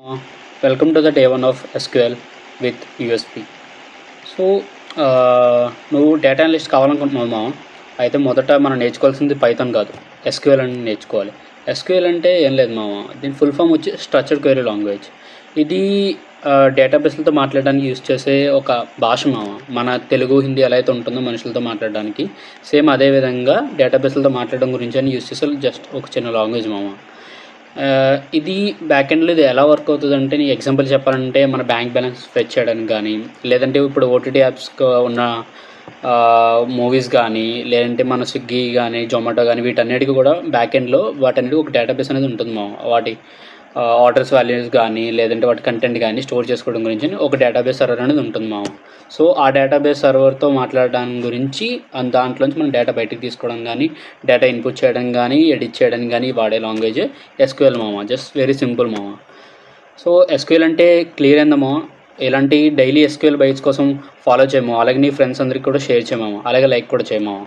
Uh, Welcome to the day one of SQL with USP. So నువ్వు data analyst కావాలనుకుంటున్నావు మామ. అయితే మొదట మనం నేర్చుకోవాల్సింది పైథాన్ కాదు, ఎస్క్యూఎల్ అని నేర్చుకోవాలి. ఎస్క్యూఎల్ అంటే ఏం లేదు మామ, దీని ఫుల్ ఫామ్ వచ్చి స్ట్రక్చర్డ్ క్వెరీ లాంగ్వేజ్. ఇది డేటాబేస్లతో మాట్లాడడానికి యూజ్ చేసే ఒక భాష మామ. మన తెలుగు హిందీ ఎలా అయితే ఉంటుందో మనుషులతో మాట్లాడడానికి, సేమ్ అదే విధంగా డేటాబేస్లతో మాట్లాడడం గురించి అని యూజ్ చేసే జస్ట్ ఒక చిన్న లాంగ్వేజ్ మామ. ఇది బ్యాక్ ఎండ్లో ఇది ఎలా వర్క్ అవుతుందంటే, నీ ఎగ్జాంపుల్ చెప్పాలంటే మన బ్యాంక్ బ్యాలెన్స్ ఫెచ్ చేయడానికి కానీ, లేదంటే ఇప్పుడు ఓటీటీ యాప్స్కి ఉన్న మూవీస్ కానీ, లేదంటే మన స్విగ్గీ కానీ జొమాటో కానీ వీటన్నిటికీ కూడా బ్యాక్ ఎండ్లో వాటన్నిటికీ ఒక డేటాబేస్ అనేది ఉంటుంది మా. వాటి ఆర్డర్స్ వాల్యూస్ కానీ, లేదంటే వాటి కంటెంట్ కానీ స్టోర్ చేసుకోవడం గురించి ఒక డేటాబేస్ సర్వర్ అనేది ఉంటుంది మా. సో ఆ డేటాబేస్ సర్వర్తో మాట్లాడడానికి గురించి దాంట్లోంచి మనం డేటా బయటికి తీసుకోవడం కానీ, డేటా ఇన్పుట్ చేయడం కానీ, ఎడిట్ చేయడం కానీ వాడే లాంగ్వేజ్ ఎస్క్యూఎల్ మామ. జస్ట్ వెరీ సింపుల్ మామ. సో ఎస్క్యూఎల్ అంటే క్లియర్ అయిందమ్మా. ఇలాంటి డైలీ ఎస్క్యూఎల్ బైట్స్ కోసం ఫాలో చేయము, అలాగే నీ ఫ్రెండ్స్ అందరికీ కూడా షేర్ చేయమాము, అలాగే లైక్ కూడా చేయమాము.